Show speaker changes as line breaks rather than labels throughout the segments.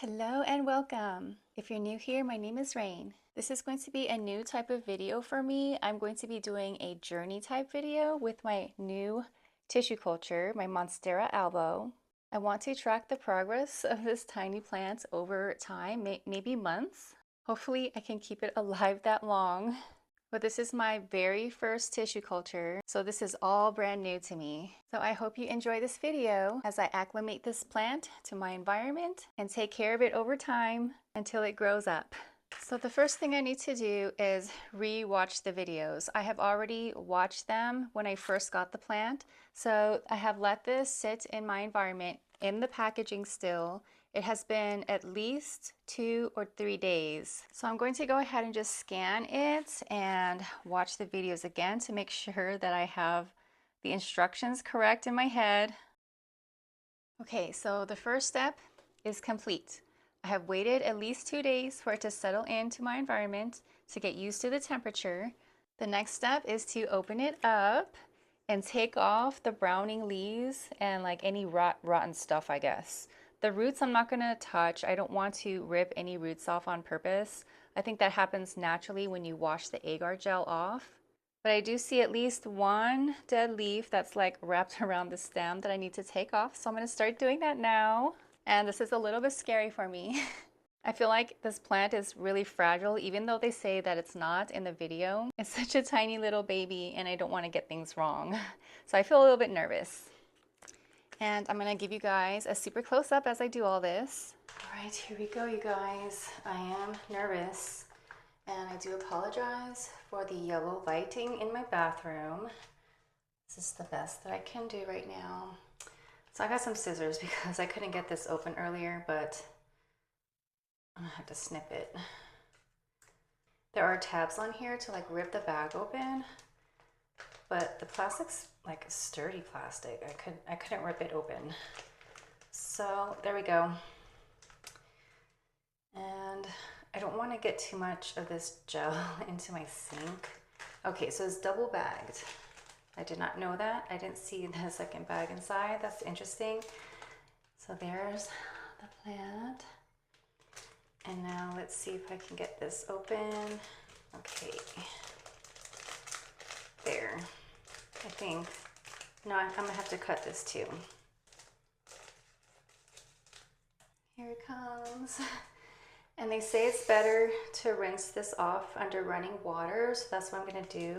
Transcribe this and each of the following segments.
Hello and welcome. If you're new here, my name is Rane. This is going to be a new type of video for me. I'm going to be doing a journey type video with my new tissue culture, my Monstera Albo. I want to track the progress of this tiny plant over time, maybe months. Hopefully I can keep it alive that long. But this is my very first tissue culture, so this is all brand new to me. So I hope you enjoy this video as I acclimate this plant to my environment and take care of it over time until it grows up. So the first thing I need to do is re-watch the videos. I have already watched them when I first got the plant, so I have let this sit in my environment in the packaging still. It has been at least 2 or 3 days. So I'm going to go ahead and just scan it and watch the videos again to make sure that I have the instructions correct in my head. Okay, so the first step is complete. I have waited at least 2 days for it to settle into my environment to get used to the temperature. The next step is to open it up and take off the browning leaves and like any rotten stuff, I guess. The roots I'm not gonna touch. I don't want to rip any roots off on purpose. I think that happens naturally when you wash the agar gel off. But I do see at least one dead leaf that's like wrapped around the stem that I need to take off. So I'm gonna start doing that now. And this is a little bit scary for me. I feel like this plant is really fragile, even though they say that it's not in the video. It's such a tiny little baby and I don't want to get things wrong. So I feel a little bit nervous. And I'm gonna give you guys a super close up as I do all this. All right, here we go, you guys. I am nervous and I do apologize for the yellow lighting in my bathroom. This is the best that I can do right now. So I got some scissors because I couldn't get this open earlier, but I'm gonna have to snip it. There are tabs on here to like rip the bag open, but the plastic's like sturdy plastic. I couldn't rip it open. So there we go. And I don't want to get too much of this gel into my sink. Okay, so it's double bagged. I did not know that. I didn't see the second bag inside. That's interesting. So there's the plant. And now let's see if I can get this open. Okay. There. I think. No, I'm gonna have to cut this too. Here it comes. And they say it's better to rinse this off under running water, so that's what I'm gonna do.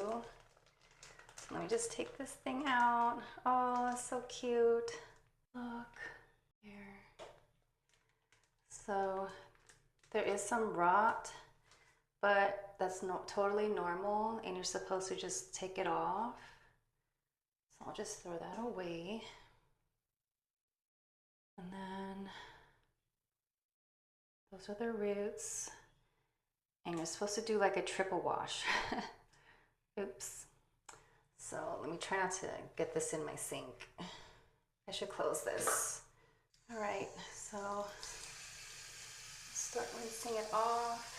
So let me just take this thing out. Oh, that's so cute. Look here. So there is some rot, but that's not totally normal and you're supposed to just take it off. So I'll just throw that away. And then those are the roots. And you're supposed to do like a triple wash. Oops. So let me try not to get this in my sink. I should close this. All right, so start rinsing it off.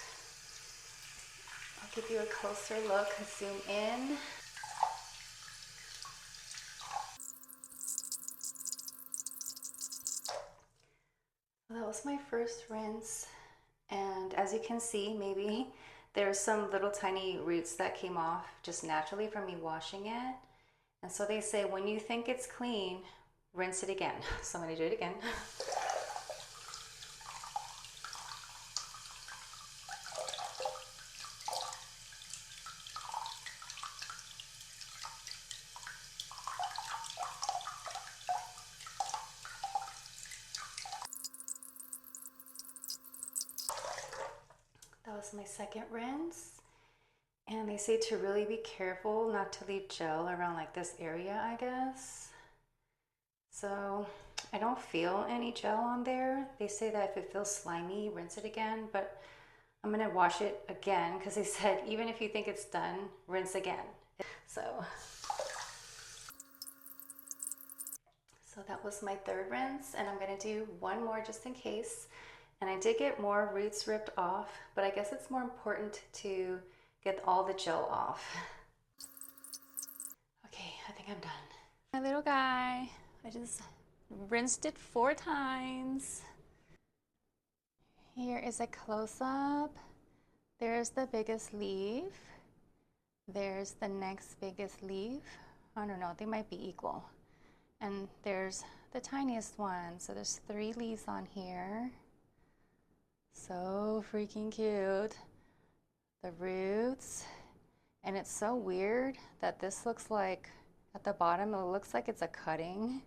I'll give you a closer look, zoom in. That was my first rinse. And as you can see, maybe there's some little tiny roots that came off just naturally from me washing it. And so they say when you think it's clean, rinse it again. So I'm gonna do it again. That was my second rinse. And they say to really be careful not to leave gel around like this area, I guess. So I don't feel any gel on there. They say that if it feels slimy, rinse it again, but I'm gonna wash it again because they said even if you think it's done, rinse again. So that was my third rinse, and I'm gonna do one more just in case. And I did get more roots ripped off, but I guess it's more important to get all the gel off. Okay, I think I'm done. My little guy, I just rinsed it 4 times. Here is a close-up. There's the biggest leaf. There's the next biggest leaf. I don't know, they might be equal. And there's the tiniest one. So there's 3 leaves on here. So freaking cute. The roots. And it's so weird that this looks like, at the bottom, it looks like it's a cutting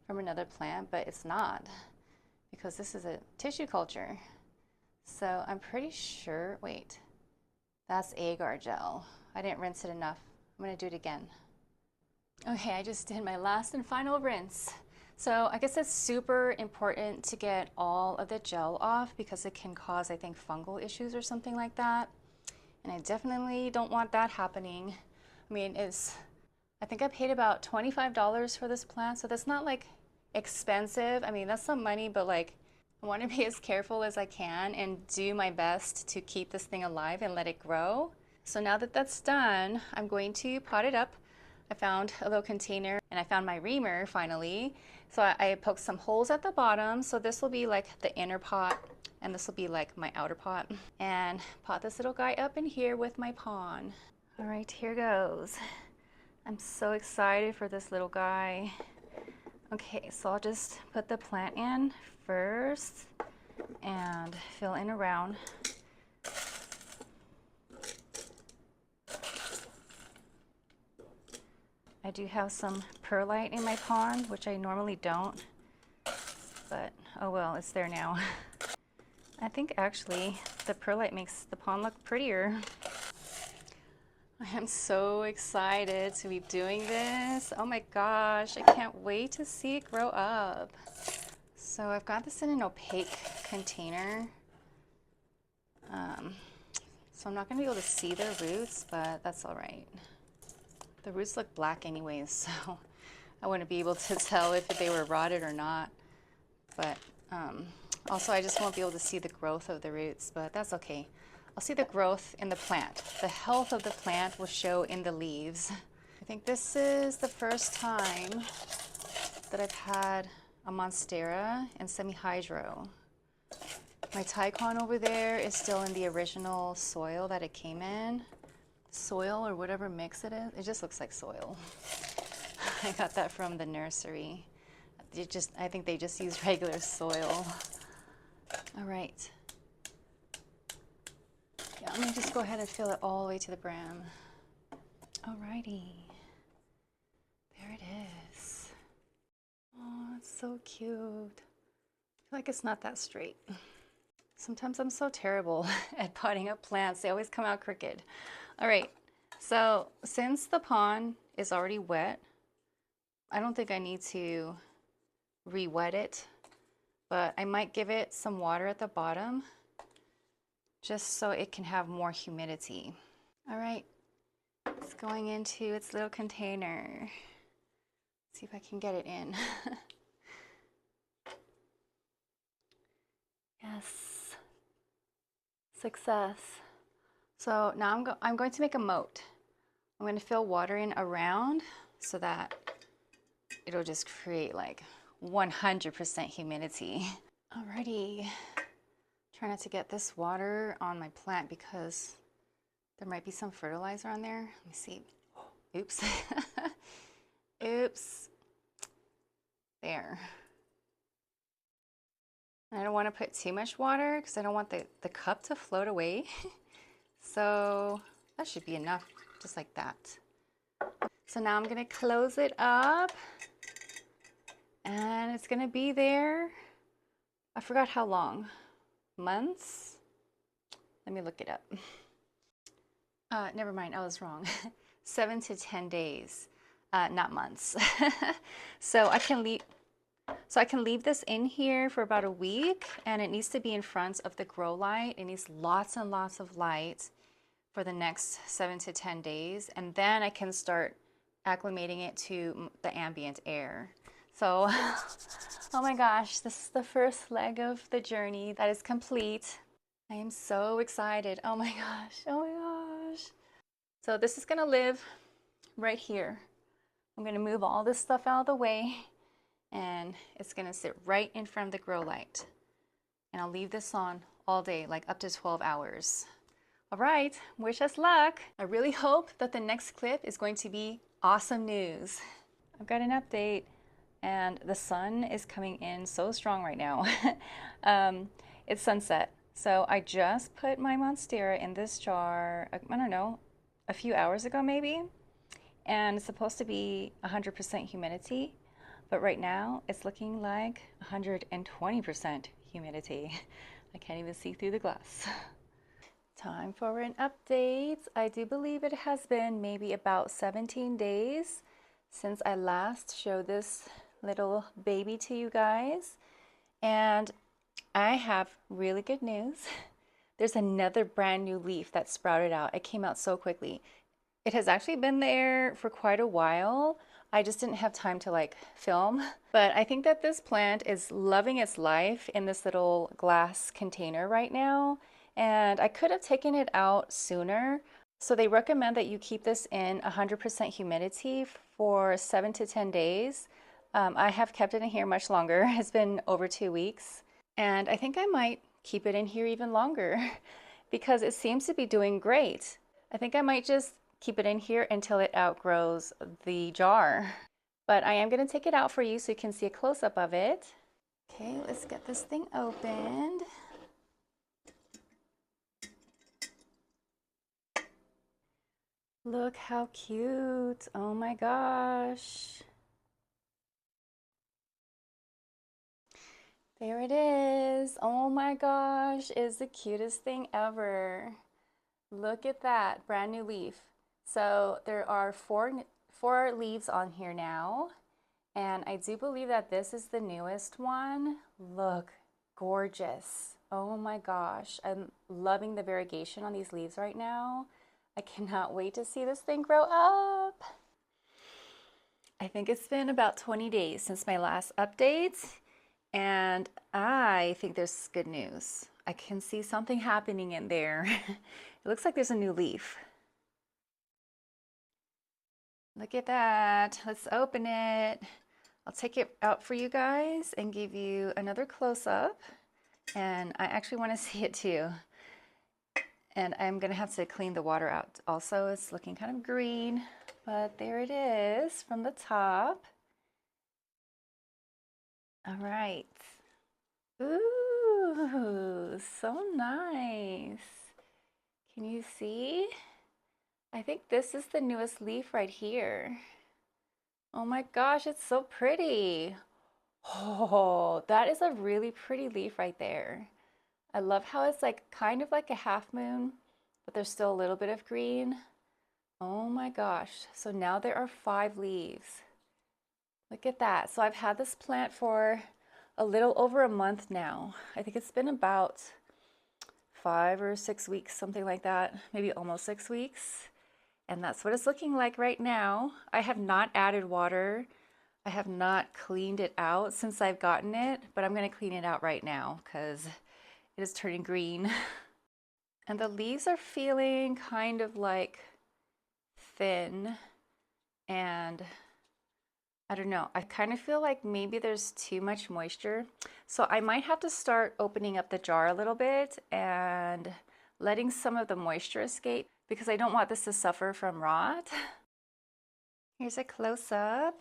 from another plant, but it's not, because this is a tissue culture. So I'm pretty sure, wait, that's agar gel. I didn't rinse it enough. I'm gonna do it again. Okay, I just did my last and final rinse. So I guess it's super important to get all of the gel off because it can cause, I think, fungal issues or something like that. And I definitely don't want that happening. I mean, I think I paid about $25 for this plant, so that's not like expensive. I mean, that's some money, but like, I want to be as careful as I can and do my best to keep this thing alive and let it grow. So now that that's done, I'm going to pot it up. I found a little container and I found my reamer finally. So I poked some holes at the bottom. So this will be like the inner pot and this will be like my outer pot. And pot this little guy up in here with my pon. All right, here goes. I'm so excited for this little guy. Okay, so I'll just put the plant in first and fill in around. I do have some perlite in my pond, which I normally don't, but oh well, it's there now. I think actually the perlite makes the pond look prettier. I am so excited to be doing this. Oh my gosh, I can't wait to see it grow up. So I've got this in an opaque container. So I'm not gonna be able to see the roots, but that's all right. The roots look black anyways, so I wouldn't be able to tell if they were rotted or not. But also I just won't be able to see the growth of the roots, but that's okay. I'll see the growth in the plant. The health of the plant will show in the leaves. I think this is the first time that I've had a Monstera and semi-hydro. My Tycon over there is still in the original soil that it came in. Soil or whatever mix it is. It just looks like soil. I got that from the nursery. I think they just use regular soil. All right. Yeah, let me just go ahead and fill it all the way to the brim. Alrighty. There it is. Oh, it's so cute. I feel like it's not that straight. Sometimes I'm so terrible at potting up plants. They always come out crooked. All right, so since the pond is already wet, I don't think I need to re-wet it, but I might give it some water at the bottom just so it can have more humidity. All right, it's going into its little container. Let's see if I can get it in. Yes, success. So now I'm going to make a moat. I'm going to fill water in around so that it'll just create like 100% humidity. Alrighty. Try not to get this water on my plant because there might be some fertilizer on there. Let me see. Oops. Oops. There. I don't want to put too much water because I don't want the cup to float away. So that should be enough, just like that. So now I'm gonna close it up and it's gonna be there. I forgot how long. Months? Let me look it up. Never mind, I was wrong. 7 to 10 days, not months. So I can leave this in here for about a week, and it needs to be in front of the grow light. It needs lots and lots of light for the next 7 to 10 days, and then I can start acclimating it to the ambient air. So, oh my gosh, this is the first leg of the journey that is complete. I am so excited. Oh my gosh, oh my gosh. So this is gonna live right here. I'm gonna move all this stuff out of the way, and it's gonna sit right in front of the grow light. And I'll leave this on all day, like up to 12 hours. All right, wish us luck. I really hope that the next clip is going to be awesome news. I've got an update, and the sun is coming in so strong right now. It's sunset. So I just put my Monstera in this jar, I don't know, a few hours ago maybe, and it's supposed to be 100% humidity, but right now it's looking like 120% humidity. I can't even see through the glass. Time for an update. I do believe it has been maybe about 17 days since I last showed this little baby to you guys, and I have really good news. There's another brand new leaf that sprouted out. It came out so quickly. It has actually been there for quite a while. I just didn't have time to like film, but I think that this plant is loving its life in this little glass container right now, and I could have taken it out sooner. So they recommend that you keep this in 100% humidity for 7 to 10 days. I have kept it in here much longer. It's been over 2 weeks. And I think I might keep it in here even longer because it seems to be doing great. I think I might just keep it in here until it outgrows the jar. But I am going to take it out for you so you can see a close-up of it. Okay, let's get this thing opened. Look how cute. Oh my gosh. There it is. Oh my gosh, it's the cutest thing ever. Look at that, brand new leaf. So there are four leaves on here now, and I do believe that this is the newest one. Look, gorgeous. Oh my gosh, I'm loving the variegation on these leaves right now. I cannot wait to see this thing grow up. I think it's been about 20 days since my last update, and I think there's good news. I can see something happening in there. It looks like there's a new leaf. Look at that. Let's open it. I'll take it out for you guys and give you another close-up. And I actually want to see it too. And I'm going to have to clean the water out also. It's looking kind of green, but there it is from the top. All right. Ooh, so nice. Can you see? I think this is the newest leaf right here. Oh my gosh, it's so pretty. Oh, that is a really pretty leaf right there. I love how it's like kind of like a half moon, but there's still a little bit of green. Oh my gosh. So now there are 5 leaves. Look at that. So I've had this plant for a little over a month now. I think it's been about 5 or 6 weeks, something like that, maybe almost 6 weeks. And that's what it's looking like right now. I have not added water. I have not cleaned it out since I've gotten it, but I'm going to clean it out right now because it is turning green. And the leaves are feeling kind of like thin, and I don't know, I kind of feel like maybe there's too much moisture. So I might have to start opening up the jar a little bit and letting some of the moisture escape because I don't want this to suffer from rot. Here's a close-up.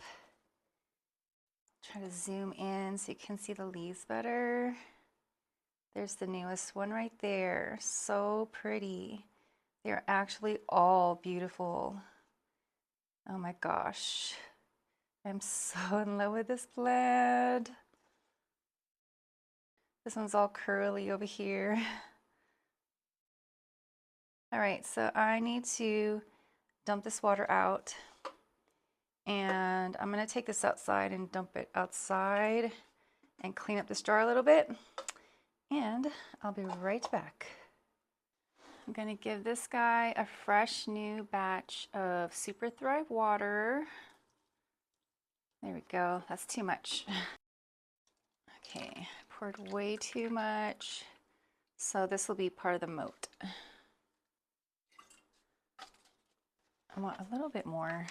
Try to zoom in so you can see the leaves better. There's the newest one right there. So pretty. They're actually all beautiful. Oh my gosh. I'm so in love with this plant. This one's all curly over here. All right, so I need to dump this water out, and I'm gonna take this outside and dump it outside and clean up this jar a little bit, and I'll be right back. I'm gonna give this guy a fresh new batch of Super Thrive water. There we go, that's too much. Okay, poured way too much. So this will be part of the moat. I want a little bit more.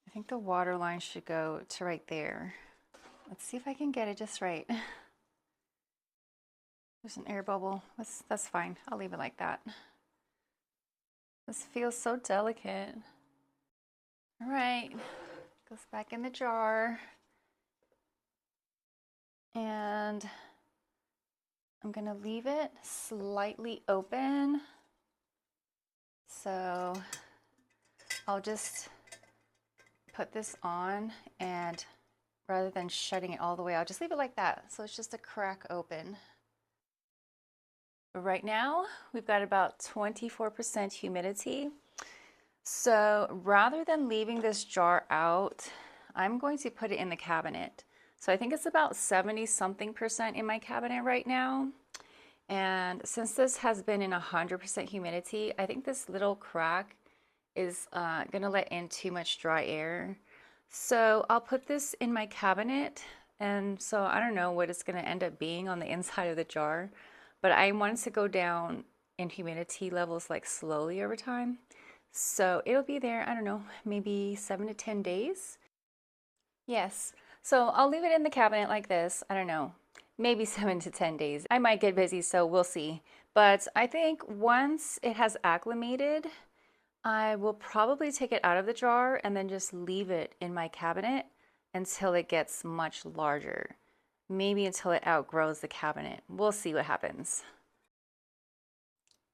I think the water line should go to right there. Let's see if I can get it just right. There's an air bubble. That's fine. I'll leave it like that. This feels so delicate. All right, goes back in the jar. And I'm gonna leave it slightly open. So I'll just put this on, and rather than shutting it all the way, I'll just leave it like that. So it's just a crack open. Right now, we've got about 24% humidity. So rather than leaving this jar out, I'm going to put it in the cabinet. So I think it's about 70 something percent in my cabinet right now. And since this has been in 100% humidity, I think this little crack is gonna let in too much dry air. So I'll put this in my cabinet, and so I don't know what it's gonna end up being on the inside of the jar, but I want it to go down in humidity levels like slowly over time. So it'll be there, I don't know, maybe 7 to 10 days. Yes, so I'll leave it in the cabinet like this, I don't know, maybe 7 to 10 days. I might get busy, so we'll see. But I think once it has acclimated, I will probably take it out of the jar and then just leave it in my cabinet until it gets much larger. Maybe until it outgrows the cabinet. We'll see what happens.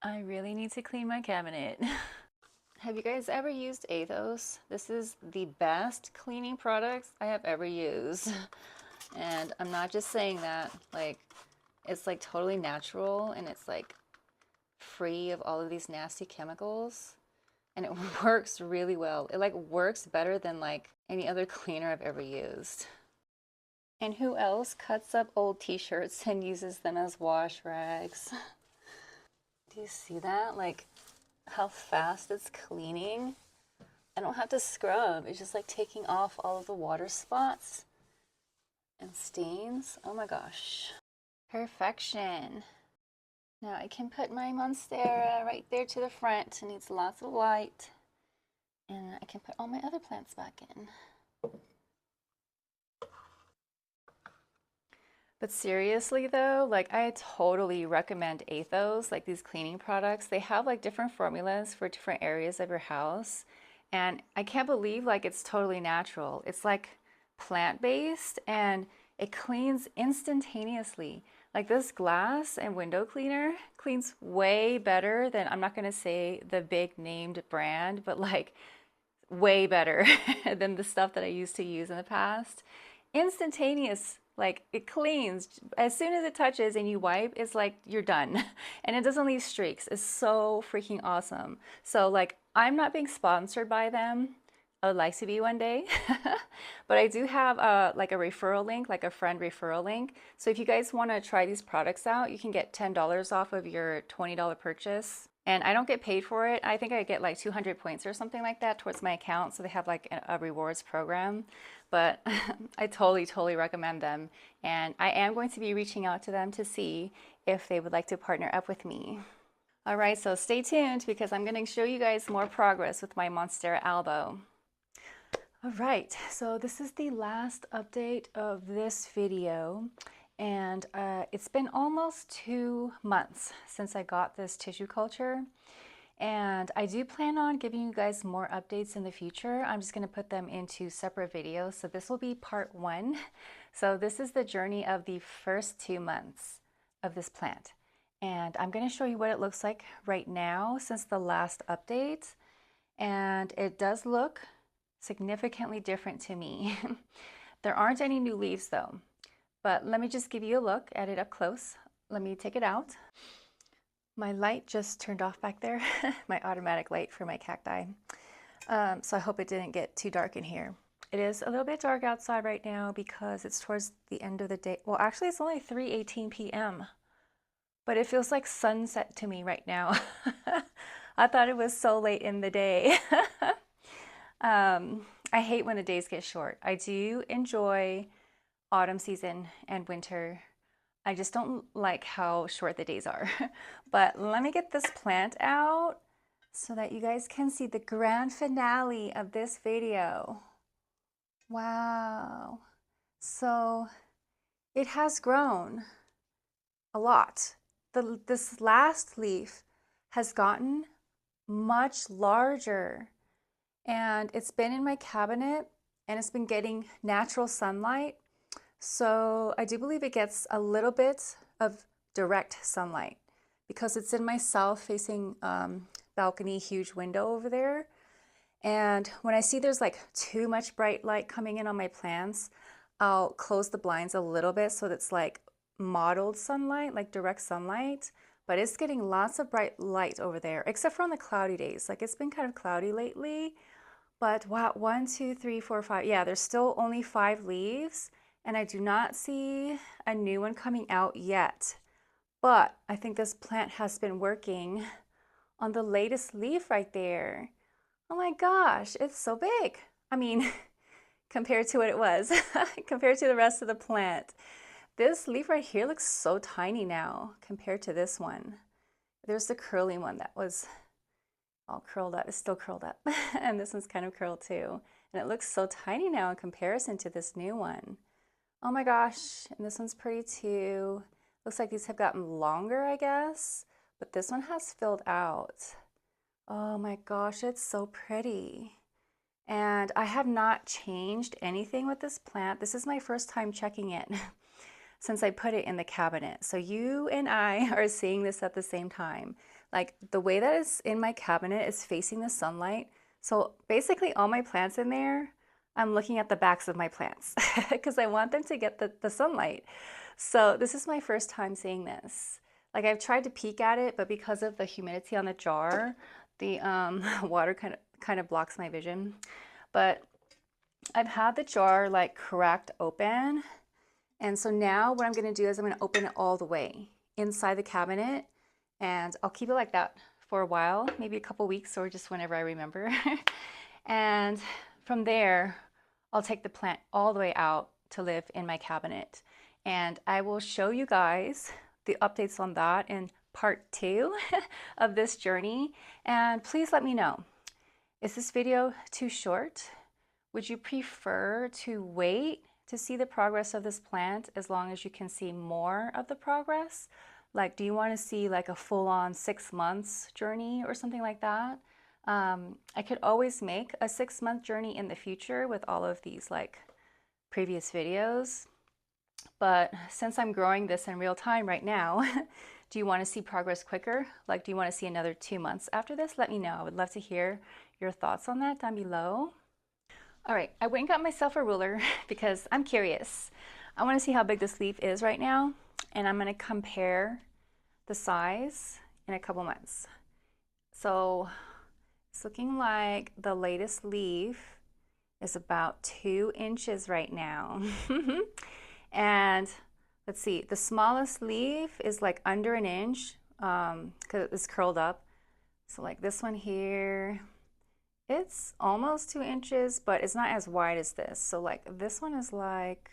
I really need to clean my cabinet. Have you guys ever used Athos? This is the best cleaning products I have ever used. And I'm not just saying that, like, it's like totally natural, and it's like free of all of these nasty chemicals. And it works really well. It like works better than like any other cleaner I've ever used. And who else cuts up old t-shirts and uses them as wash rags? Do you see that? Like how fast it's cleaning? I don't have to scrub. It's just like taking off all of the water spots and stains. Oh my gosh. Perfection. Now I can put my Monstera right there to the front. It needs lots of light. And I can put all my other plants back in. But seriously though, like I totally recommend Athos, like these cleaning products. They have like different formulas for different areas of your house. And I can't believe like it's totally natural. It's like plant-based and it cleans instantaneously. Like this glass and window cleaner cleans way better than, I'm not gonna say the big named brand, but like way better than the stuff that I used to use in the past. Instantaneous, like it cleans as soon as it touches and you wipe, it's like you're done. And it doesn't leave streaks. It's so freaking awesome. So like I'm not being sponsored by them. I would like to be one day. But I do have like a referral link, like a friend referral link. So if you guys want to try these products out, you can get $10 off of your $20 purchase. And I don't get paid for it. I think I get like 200 points or something like that towards my account. So they have like a rewards program. But I totally recommend them. And I am going to be reaching out to them to see if they would like to partner up with me. All right, so stay tuned because I'm going to show you guys more progress with my Monstera Albo. All right, so this is the last update of this video. And it's been almost 2 months since I got this tissue culture. And I do plan on giving you guys more updates in the future. I'm just going to put them into separate videos. So this will be part 1. So this is the journey of the first 2 months of this plant. And I'm going to show you what it looks like right now since the last update. And it does look significantly different to me. There aren't any new leaves though. But let me just give you a look at it up close. Let me take it out. My light just turned off back there, my automatic light for my cacti. So I hope it didn't get too dark in here. It is a little bit dark outside right now because it's towards the end of the day. Well, actually it's only 3:18 p.m. But it feels like sunset to me right now. I thought it was so late in the day. I hate when the days get short. I do enjoy autumn season and winter. I just don't like how short the days are. But let me get this plant out so that you guys can see the grand finale of this video. Wow. So it has grown a lot this last leaf has gotten much larger, and it's been in my cabinet and it's been getting natural sunlight. So I do believe it gets a little bit of direct sunlight because it's in my south-facing balcony, huge window over there. And when I see there's like too much bright light coming in on my plants, I'll close the blinds a little bit so that it's like mottled sunlight, like direct sunlight. But it's getting lots of bright light over there, except for on the cloudy days. Like it's been kind of cloudy lately. But wow, 1, 2, 3, 4, 5. Yeah, there's still only 5 leaves, and I do not see a new one coming out yet. But I think this plant has been working on the latest leaf right there. Oh my gosh, it's so big. I mean, compared to what it was, compared to the rest of the plant. This leaf right here looks so tiny now compared to this one. There's the curly one that was all curled up. It's still curled up. And this one's kind of curled too. And it looks so tiny now in comparison to this new one. Oh my gosh, and this one's pretty too. Looks like these have gotten longer, I guess, but this one has filled out. Oh my gosh, it's so pretty. And I have not changed anything with this plant. This is my first time checking it since I put it in the cabinet. So you and I are seeing this at the same time. Like the way that it's in my cabinet is facing the sunlight. So basically all my plants in there, I'm looking at the backs of my plants because I want them to get the sunlight. So this is my first time seeing this. Like I've tried to peek at it, but because of the humidity on the jar, the water kind of blocks my vision. But I've had the jar like cracked open. And so now what I'm gonna do is I'm gonna open it all the way inside the cabinet, and I'll keep it like that for a while, maybe a couple weeks or just whenever I remember. And from there, I'll take the plant all the way out to live in my cabinet. And I will show you guys the updates on that in part 2 of this journey. And please let me know, is this video too short? Would you prefer to wait to see the progress of this plant as long as you can see more of the progress? Like, do you want to see like a full-on 6 months journey or something like that? I could always make a 6-month journey in the future with all of these like previous videos. But since I'm growing this in real time right now, do you want to see progress quicker? Like, do you want to see another 2 months after this? Let me know. I would love to hear your thoughts on that down below. All right, I went and got myself a ruler because I'm curious. I want to see how big this leaf is right now, and I'm going to compare the size in a couple months. So it's looking like the latest leaf is about 2 inches right now. And let's see, the smallest leaf is like under an inch because it's curled up. So like this one here, it's almost 2 inches, but it's not as wide as this. So like this one is like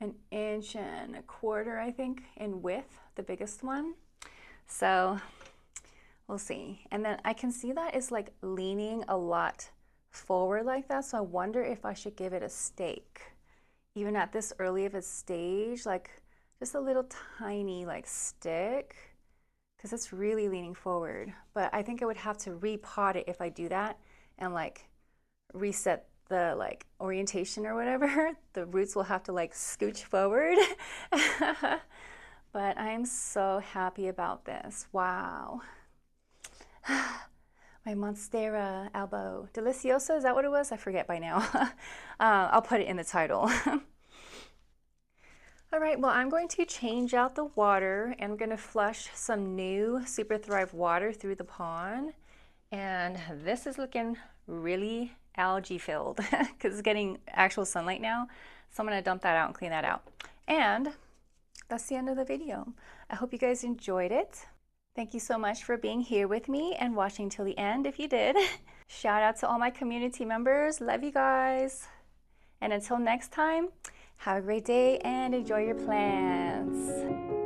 1.25 inches, I think, in width, the biggest one. So we'll see. And then I can see that it's like leaning a lot forward like that. So I wonder if I should give it a stake. Even at this early of a stage, like just a little tiny like stick, because it's really leaning forward. But I think I would have to repot it if I do that and like reset the like orientation or whatever. The roots will have to like scooch forward. But I'm so happy about this. Wow. My Monstera Albo. Deliciosa, is that what it was? I forget by now. I'll put it in the title. All right, well, I'm going to change out the water and I'm going to flush some new Super Thrive water through the pond. And this is looking really algae filled because it's getting actual sunlight now. So I'm going to dump that out and clean that out. And that's the end of the video. I hope you guys enjoyed it. Thank you so much for being here with me and watching till the end if you did. Shout out to all my community members. Love you guys. And until next time, have a great day and enjoy your plants.